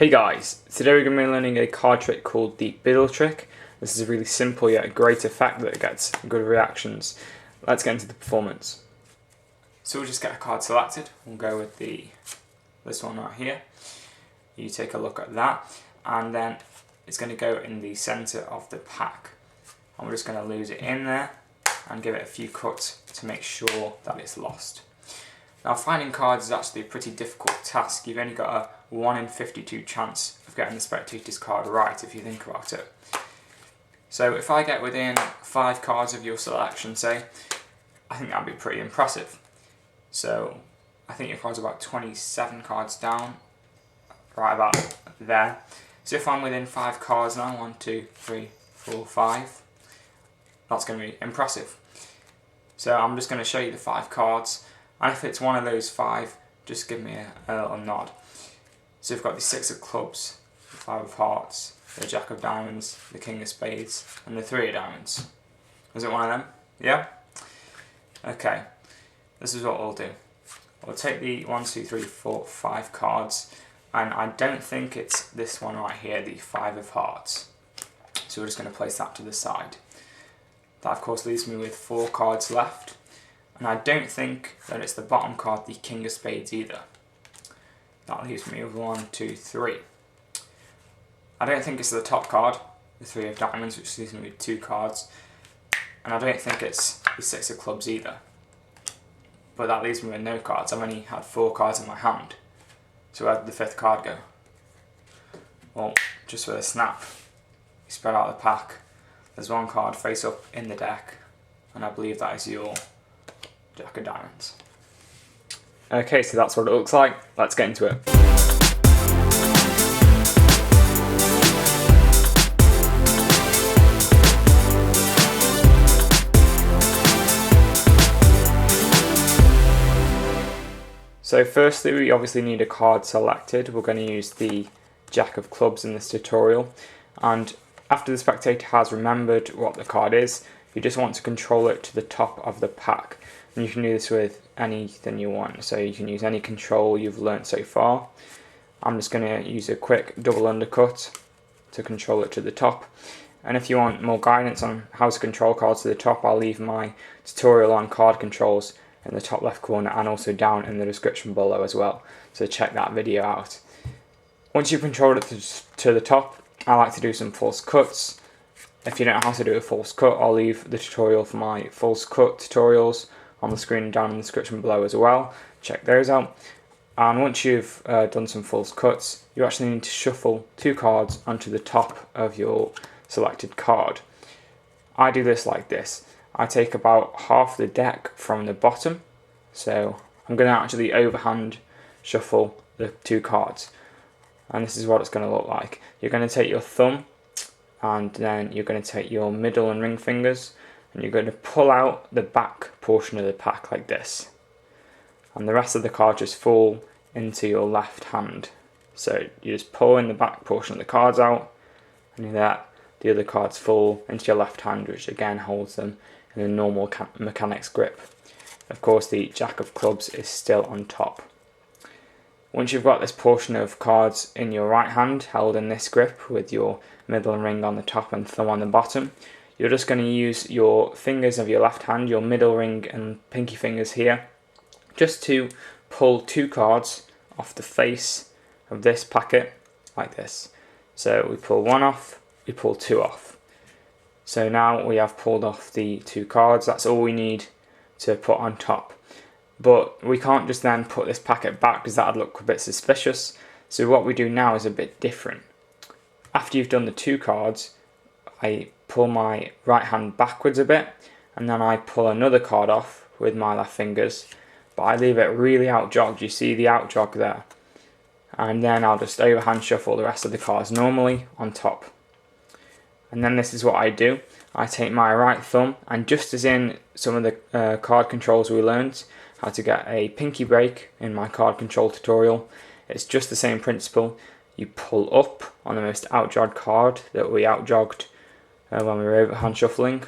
Hey guys, today we're going to be learning a card trick called the Biddle trick. This is a really simple yet great effect that gets good reactions. Let's get into the performance. So we'll just get a card selected. We'll go with this one right here. You take a look at that, and then it's going to go in the centre of the pack. And we're just going to lose it in there and give it a few cuts to make sure that it's lost. Now, finding cards is actually a pretty difficult task. You've only got a 1 in 52 chance of getting the spectator's card right if you think about it. So if I get within 5 cards of your selection, say, I think that'd be pretty impressive. So I think your card's about 27 cards down, right about there. So if I'm within 5 cards now, 1, 2, 3, 4, 5, that's going to be impressive. So I'm just going to show you the 5 cards. And if it's one of those 5, just give me a little nod. So we've got the 6 of clubs, the 5 of hearts, the Jack of diamonds, the King of spades, and the 3 of diamonds. Was it one of them? Yeah? Okay, this is what we'll do. We'll take the 1, 2, 3, 4, 5 cards, and I don't think it's this one right here, the 5 of hearts. So we're just going to place that to the side. That of course leaves me with 4 cards left. And I don't think that it's the bottom card, the King of spades, either. That leaves me with 1, 2, 3. I don't think it's the top card, the 3 of diamonds, which leaves me with 2 cards. And I don't think it's the 6 of clubs either. But that leaves me with no cards. I've only had 4 cards in my hand. So where did the 5th card go? Well, just with a snap, you spread out the pack. There's 1 card face up in the deck, and I believe that is your Jack of diamonds. Okay, so that's what it looks like. Let's get into it. So firstly, we obviously need a card selected. We're going to use the Jack of clubs in this tutorial. And after the spectator has remembered what the card is, you just want to control it to the top of the pack. And you can do this with anything you want, so you can use any control you've learnt so far. I'm just going to use a quick double undercut to control it to the top. And if you want more guidance on how to control cards to the top, I'll leave my tutorial on card controls in the top left corner and also down in the description below as well, so check that video out. Once you've controlled it to the top, I like to do some false cuts. If you don't know how to do a false cut, I'll leave the tutorial for my false cut tutorials on the screen and down in the description below as well. Check those out. And once you've done some false cuts, you actually need to shuffle 2 cards onto the top of your selected card. I do this like this. I take about half the deck from the bottom, so I'm going to actually overhand shuffle the 2 cards. And this is what it's going to look like. You're going to take your thumb, and then you're going to take your middle and ring fingers, and you're going to pull out the back portion of the pack like this. And the rest of the cards just fall into your left hand. So you just pull in the back portion of the cards out, and that the other cards fall into your left hand, which again holds them in a normal mechanics grip. Of course, the Jack of clubs is still on top. Once you've got this portion of cards in your right hand held in this grip with your middle ring on the top and thumb on the bottom, you're just going to use your fingers of your left hand, your middle ring and pinky fingers here, just to pull 2 cards off the face of this packet like this. So we pull 1 off, we pull 2 off. So now we have pulled off the 2 cards. That's all we need to put on top. But we can't just then put this packet back because that would look a bit suspicious. So what we do now is a bit different. After you've done the 2 cards, I pull my right hand backwards a bit, and then I pull another card off with my left fingers, but I leave it really out jogged. You see the out jog there. And then I'll just overhand shuffle the rest of the cards normally on top. And then this is what I do. I take my right thumb, and just as in some of the card controls we learned, how to get a pinky break in my card control tutorial, it's just the same principle. You pull up on the most out-jogged card that we out-jogged when we were overhand shuffling.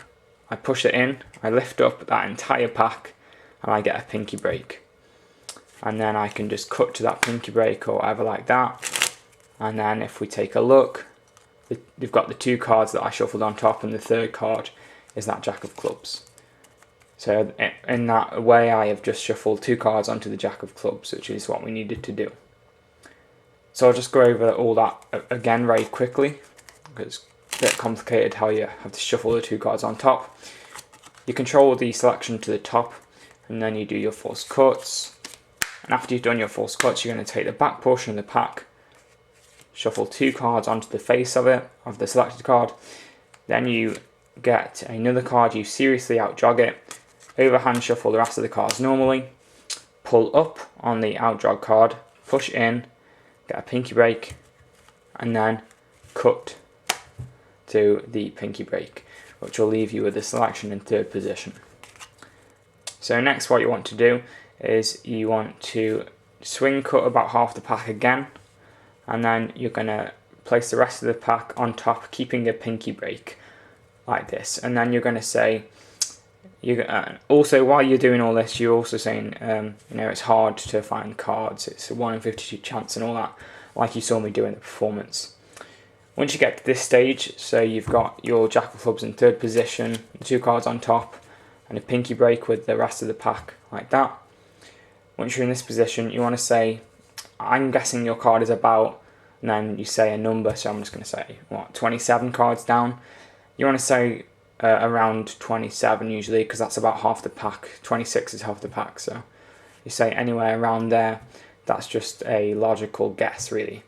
I push it in, I lift up that entire pack, and I get a pinky break. And then I can just cut to that pinky break or whatever like that, And then if we take a look, you've got the 2 cards that I shuffled on top, and the 3rd card is that Jack of Clubs. So in that way I have just shuffled 2 cards onto the Jack of Clubs, which is what we needed to do. So I'll just go over all that again very quickly, because it's a bit complicated how you have to shuffle the 2 cards on top. You control the selection to the top, and then you do your false cuts. And after you've done your false cuts, you're going to take the back portion of the pack, shuffle 2 cards onto the face of it, of the selected card. Then you get another card, you seriously outjog it, overhand shuffle the rest of the cards normally, pull up on the outjog card, push in, get a pinky break, and then cut to the pinky break, which will leave you with the selection in 3rd position. So next what you want to do is you want to swing cut about half the pack again, and then you're going to place the rest of the pack on top, keeping a pinky break like this. And then you're going to say, also while you're doing all this, you're also saying, it's hard to find cards, it's a 1 in 52 chance and all that, like you saw me do in the performance. Once you get to this stage, so you've got your Jack of Clubs in 3rd position, the 2 cards on top, and a pinky break with the rest of the pack like that. Once you're in this position, you want to say, I'm guessing your card is about, and then you say a number, so I'm just going to say, 27 cards down. You want to say around 27 usually, because that's about half the pack. 26 is half the pack, so you say anywhere around there. That's just a logical guess, really.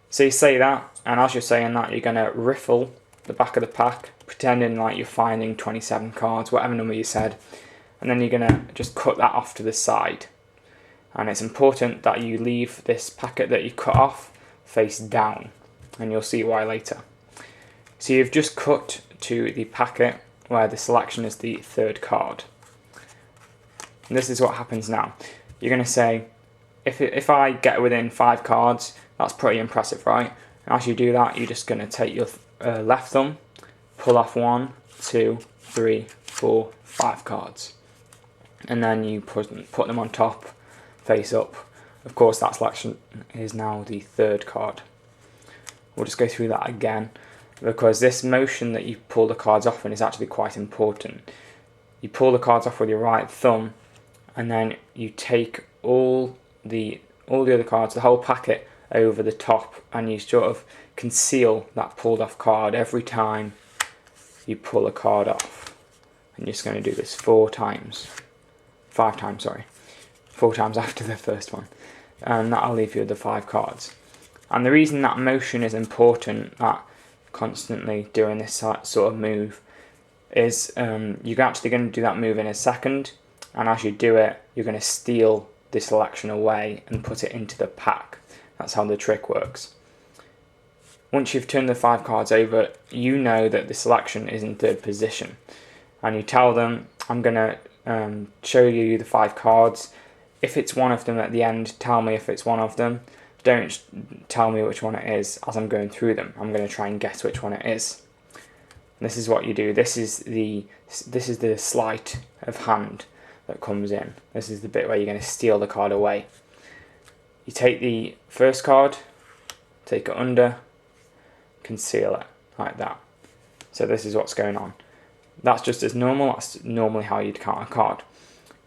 So you say that, and as you're saying that, you're going to riffle the back of the pack, pretending like you're finding 27 cards, whatever number you said, and then you're going to just cut that off to the side. And it's important that you leave this packet that you cut off face down, and you'll see why later. So you've just cut to the packet where the selection is the 3rd card. And this is what happens now. You're going to say, if I get within 5 cards, that's pretty impressive, right? And as you do that, you're just going to take your left thumb, pull off 1, 2, 3, 4, 5 cards. And then you put them on top, face up. Of course, that selection is now the 3rd card. We'll just go through that again, because this motion that you pull the cards off in is actually quite important. You pull the cards off with your right thumb, and then you take all the other cards, the whole packet, over the top, and you sort of conceal that pulled off card every time you pull a card off. And you're just going to do this 5 times, sorry. 4 times after the first one, and that'll leave you with the 5 cards. And the reason that motion is important, that constantly doing this sort of move, is you're actually going to do that move in a second, and as you do it, you're going to steal the selection away and put it into the pack. That's how the trick works. Once you've turned the 5 cards over, you know that the selection is in 3rd position, and you tell them, I'm going to show you the 5 cards. If it's one of them at the end, tell me if it's one of them. Don't tell me which one it is as I'm going through them. I'm going to try and guess which one it is. And this is what you do. This is the sleight of hand that comes in. This is the bit where you're going to steal the card away. You take the first card, take it under, conceal it like that. So this is what's going on. That's just as normal. That's normally how you'd count a card.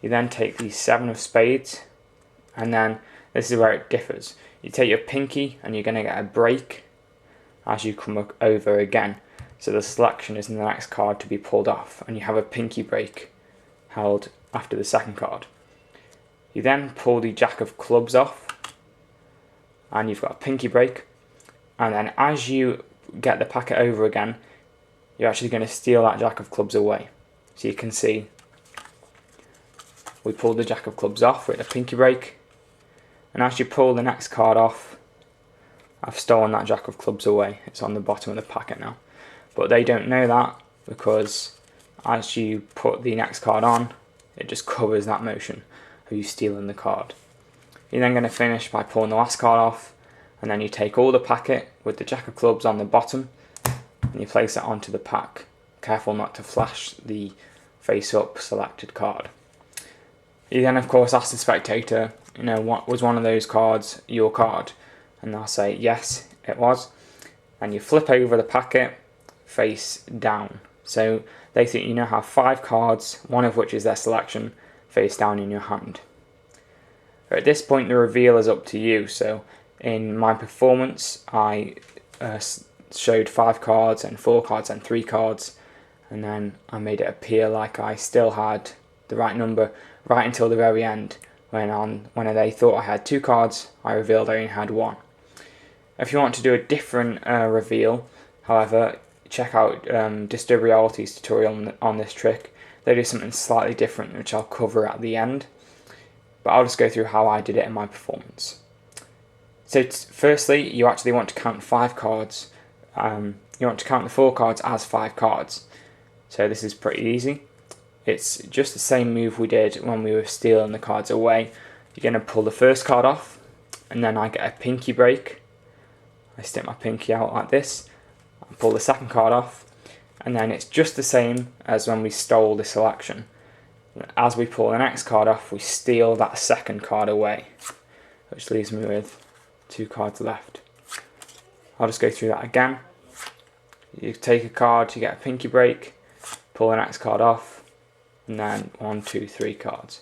You then take the 7 of spades, and then this is where it differs. You take your pinky and you're going to get a break as you come over again. So the selection is in the next card to be pulled off, and you have a pinky break held after the 2nd card. You then pull the Jack of Clubs off, and you've got a pinky break, and then as you get the packet over again, you're actually going to steal that Jack of Clubs away. So you can see we pulled the Jack of Clubs off with a pinky break, and as you pull the next card off, I've stolen that Jack of Clubs away. It's on the bottom of the packet now. But they don't know that, because as you put the next card on, it just covers that motion of you stealing the card. You're then going to finish by pulling the last card off, and then you take all the packet with the Jack of Clubs on the bottom, and you place it onto the pack. Careful not to flash the face up selected card. You then of course ask the spectator, what was one of those cards your card? and they'll say yes, it was. And you flip over the packet face down. So they think you now have 5 cards, one of which is their selection, face down in your hand. At this point the reveal is up to you. So in my performance I showed 5 cards and 4 cards and 3 cards, and then I made it appear like I still had the right number right until the very end, when they thought I had 2 cards, I revealed I only had 1. If you want to do a different reveal, however, check out Disturb Reality's tutorial on this trick. They do something slightly different, which I'll cover at the end, but I'll just go through how I did it in my performance. So firstly, you actually want to count 5 cards. You want to count the 4 cards as 5 cards. So this is pretty easy. It's just the same move we did when we were stealing the cards away. You're going to pull the first card off, and then I get a pinky break. I stick my pinky out like this, I pull the second card off, and then it's just the same as when we stole the selection. As we pull the next card off, we steal that second card away, which leaves me with 2 cards left. I'll just go through that again. You take a card, you get a pinky break, pull the next card off, and then 1, 2, 3 cards.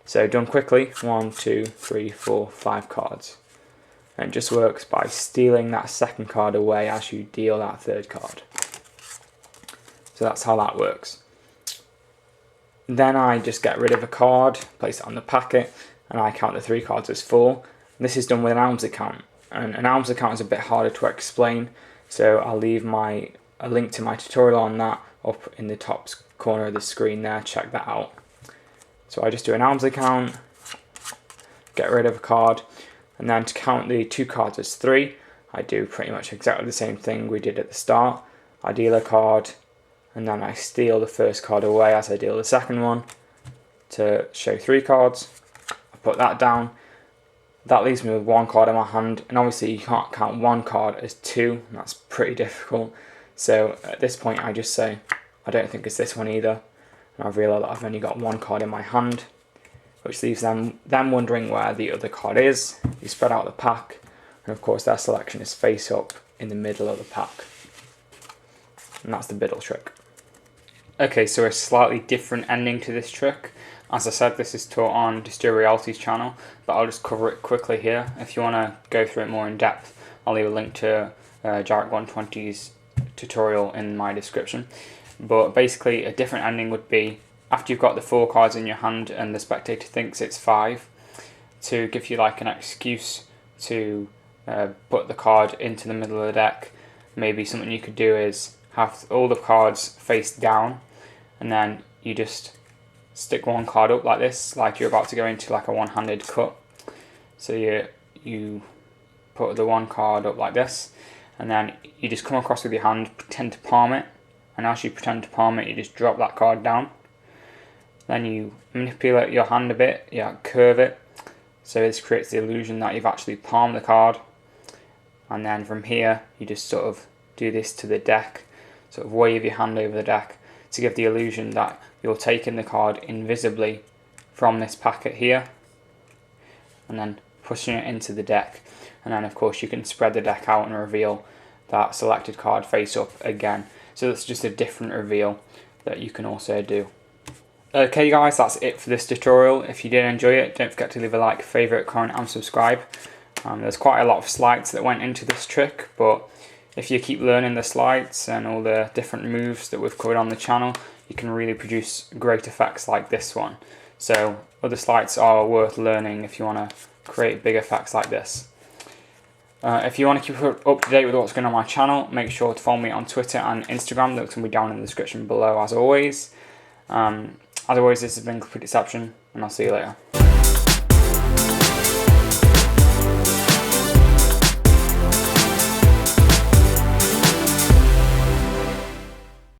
So done quickly, 1, 2, 3, 4, 5 cards. And it just works by stealing that second card away as you deal that third card. So that's how that works. Then I just get rid of a card, place it on the packet, and I count the 3 cards as 4. This is done with an alms account, and an alms account is a bit harder to explain, so I'll leave a link to my tutorial on that up in the top corner of the screen there. Check that out. So I just do an alms account, get rid of a card, and then to count the 2 cards as 3, I do pretty much exactly the same thing we did at the start. I deal a card, and then I steal the first card away as I deal the second one to show 3 cards. I put that down. That leaves me with 1 card in my hand, and obviously you can't count 1 card as 2, and that's pretty difficult. So at this point I just say, I don't think it's this one either, and I realise that I've only got 1 card in my hand, which leaves them wondering where the other card is. You spread out the pack, and of course their selection is face up in the middle of the pack. And that's the Biddle trick. Okay, so a slightly different ending to this trick. As I said, this is taught on Disturb Reality's channel, but I'll just cover it quickly here. If you want to go through it more in depth, I'll leave a link to Jarek120's tutorial in my description. But basically a different ending would be, after you've got the 4 cards in your hand and the spectator thinks it's 5, to give you like an excuse to put the card into the middle of the deck. Maybe something you could do is have all the cards face down, and then you just stick 1 card up like this, like you're about to go into like a one-handed cut. So you put the 1 card up like this, and then you just come across with your hand, pretend to palm it, and as you pretend to palm it, you just drop that card down. Then you manipulate your hand a bit, curve it, so this creates the illusion that you've actually palmed the card. And then from here, you just sort of do this to the deck, sort of wave your hand over the deck to give the illusion that you're taking the card invisibly from this packet here, and then pushing it into the deck. And then of course you can spread the deck out and reveal that selected card face up again. So that's just a different reveal that you can also do. Okay guys, that's it for this tutorial. If you did enjoy it, don't forget to leave a like, favourite, comment and subscribe. There's quite a lot of sleights that went into this trick, but if you keep learning the sleights and all the different moves that we've covered on the channel, you can really produce great effects like this one. So other sleights are worth learning if you want to create big effects like this. If you want to keep up to date with what's going on my channel, make sure to follow me on Twitter and Instagram. That's going to be down in the description below as always. This has been Complete Deception, and I'll see you later.